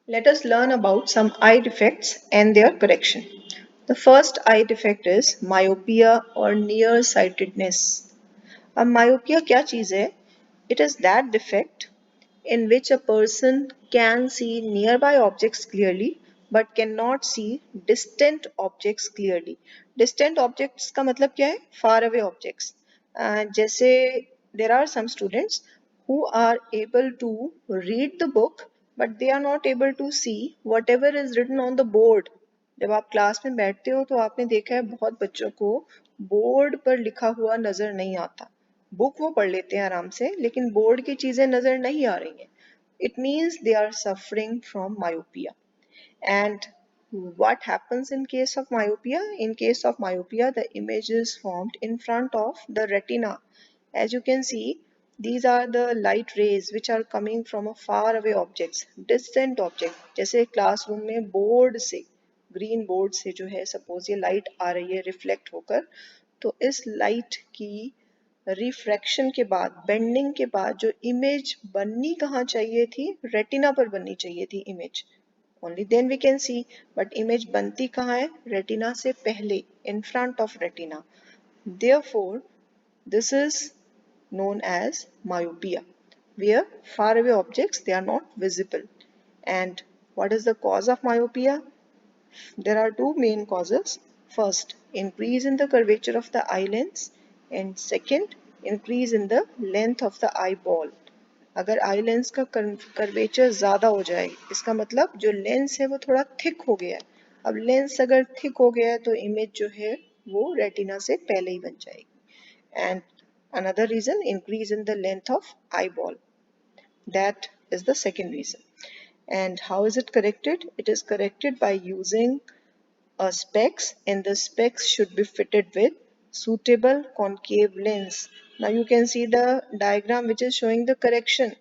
Let us learn about some eye defects and their correction. The first eye defect is myopia or nearsightedness. A myopia क्या चीज़ है? It is that defect in which a person can see nearby objects clearly but cannot see distant objects clearly. Distant objects का मतलब क्या है? Far away objects. जैसे there are some students who are able to read the book but they are not able to see whatever is written on the board. जब आप class में बैठते हो तो आपने देखा है बहुत बच्चों को बोर्ड पर लिखा हुआ नजर नहीं आता. बुक वो पढ़ लेते हैं आराम से लेकिन बोर्ड की चीजें नजर नहीं आ रही हैं. It means they are suffering from myopia. And what happens in case of myopia? In case of myopia, the image is formed in front of the retina. As you can see, these are the light rays which are coming from a far away objects, distant object. जैसे classroom में board से, green board से जो है suppose ये light आ रही है reflect होकर, तो इस लाइट की रिफ्रैक्शन के बाद, बेंडिंग के बाद जो इमेज बननी कहाँ चाहिए थी? रेटिना पर बननी चाहिए थी image. Only then we can see, but image बनती कहाँ है? रेटिना से पहले, in front of retina. Therefore, this is known as myopia, where far away objects they are not visible. And what is the cause of myopia? There are two main causes. First, increase in the curvature of the eye lens, and second, increase in the length of the eyeball. अगर eye lens का curvature ज़्यादा हो जाए, इसका मतलब जो lens है वो थोड़ा थिक हो गया है. अब लेंस अगर थिक हो गया है तो इमेज जो है वो रेटिना से पहले ही बन जाएगी. And another reason, increase in the length of eyeball. That is the second reason. And how is it corrected? It is corrected by using a specs, and the specs should be fitted with suitable concave lens. Now you can see the diagram which is showing the correction.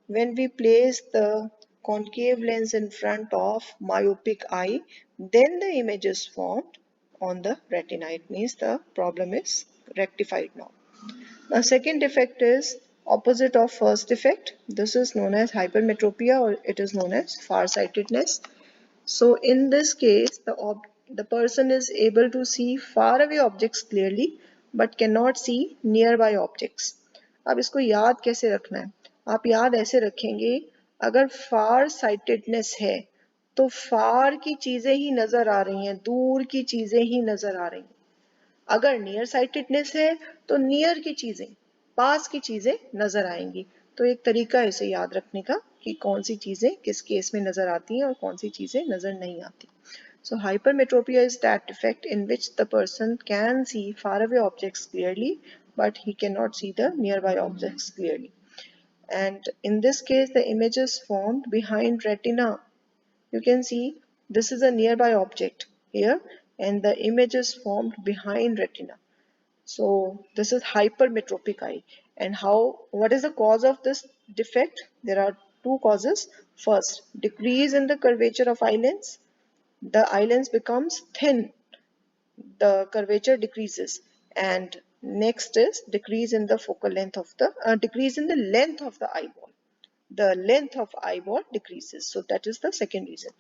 When we place the concave lens in front of myopic eye, then the image is formed on the retina. It means the problem is rectified now. The second defect is opposite of first defect. This is known as hypermetropia, or it is known as farsightedness. So in this case, the person is able to see far away objects clearly but cannot see nearby objects. अब इसको याद कैसे रखना है? आप याद ऐसे रखेंगे, अगर फार साइटेडनेस है तो फार की चीजें ही नजर आ रही हैं, दूर की चीजें ही नजर आ रही हैं. अगर नियर साइटेडनेस है तो नियर की चीजें, पास की चीजें नजर आएंगी. तो एक तरीका है इसे याद रखने का कि कौन सी चीजें किस केस में नजर आती हैं और कौन सी चीजें नजर नहीं आती. So hypermetropia is that defect in which the person can see far away objects clearly but he cannot see the nearby objects clearly. And in this case the image is formed behind retina. You can see this is a nearby object here and the image is formed behind retina. So this is hypermetropic eye. And what is the cause of this defect? There are two causes. First, decrease in the curvature of eye lens. The eye lens becomes thin, the curvature decreases. And next is decrease in the focal length of the decrease in the length of the eyeball. The length of eyeball decreases. So that is the second reason.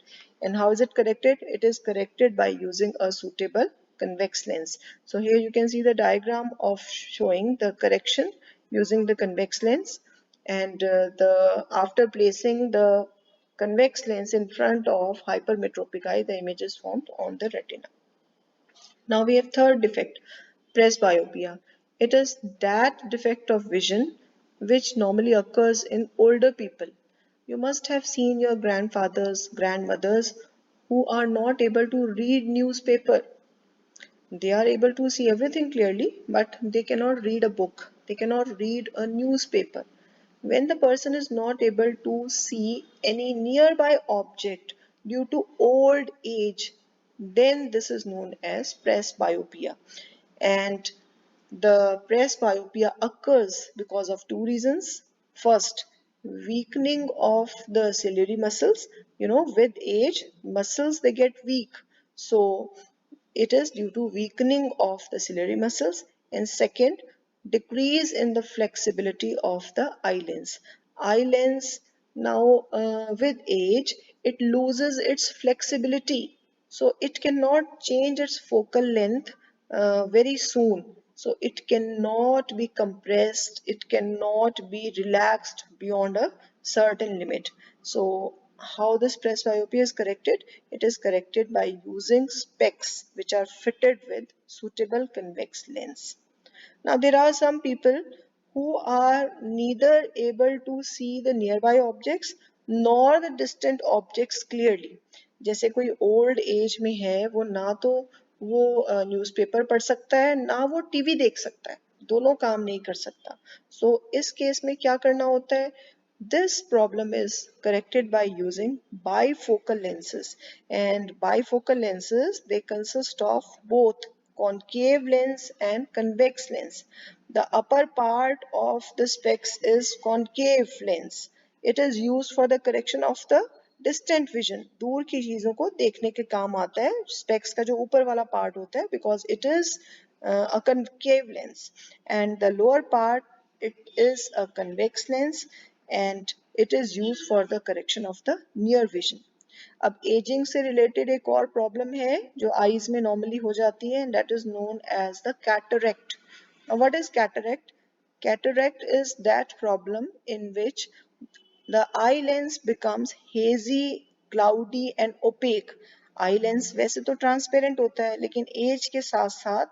And how is it corrected? It is corrected by using a suitable convex lens. So here you can see the diagram of showing the correction using the convex lens, and the after placing the convex lens in front of hypermetropic eye, the image is formed on the retina. Now we have third defect, presbyopia. It is that defect of vision which normally occurs in older people. You must have seen your grandfathers, grandmothers who are not able to read newspaper. They are able to see everything clearly, but they cannot read a book. They cannot read a newspaper. When the person is not able to see any nearby object due to old age, then this is known as presbyopia. And the presbyopia occurs because of two reasons. First, weakening of the ciliary muscles. With age, muscles they get weak. So it is due to weakening of the ciliary muscles. And second, decrease in the flexibility of the eye lens. Eye lens Now, with age, it loses its flexibility. So it cannot change its focal length very soon. So it cannot be compressed, it cannot be relaxed beyond a certain limit. So how this presbyopia is corrected? It is corrected by using specs which are fitted with suitable convex lens. Now, there are some people who are neither able to see the nearby objects nor the distant objects clearly. जैसे कोई old age में है, वो ना तो वो newspaper पढ़ सकता है, ना वो टीवी देख सकता है, दोनों काम नहीं कर सकता. सो इस केस में क्या करना होता है? This problem is corrected by using bifocal lenses, and bifocal lenses, they consist of both concave lens and convex lens. The upper part of the specs is concave lens. It is used for the correction of the distant vision. दूर की चीजों को देखने के काम आता है specs का जो ऊपर वाला part होता है, because it is a concave lens, and the lower part, it is a convex lens, and it is used for the correction of the near vision. अब एजिंग से रिलेटेड एक और प्रॉब्लम है जो आईज में normally हो जाती है, and that is known as the cataract. What is cataract? Cataract is that problem in which the eye lens becomes hazy, cloudy and opaque. Eye lens वैसे तो ट्रांसपेरेंट होता है, लेकिन एज के साथ साथ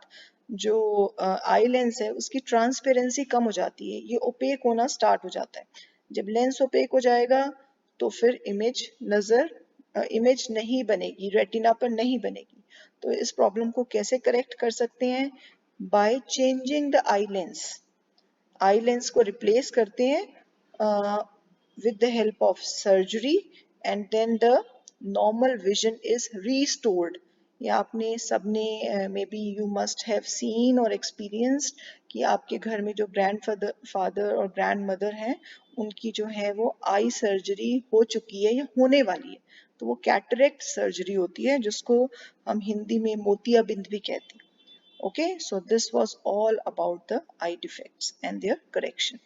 जो आई लेंस है उसकी ट्रांसपेरेंसी कम हो जाती है, ये ओपेक होना स्टार्ट हो जाता है. जब लेंस ओपेक हो जाएगा तो फिर इमेज नहीं बनेगी, रेटिना पर नहीं बनेगी. तो इस प्रॉब्लम को कैसे करेक्ट कर सकते हैं? By changing the eye lens. Eye lens को रिप्लेस करते हैं with the help of surgery, and then the normal vision is restored. ये आपने सबने may be you must have seen और एक्सपीरियंस्ड कि आपके घर में जो ग्रैंड फादर और ग्रैंड मदर हैं, उनकी जो है वो आई सर्जरी हो चुकी है या होने वाली है. तो वो कैटरेक्ट सर्जरी होती है, जिसको हम हिंदी में मोतियाबिंद भी कहते हैं. Okay, so this was all about the eye defects and their correction.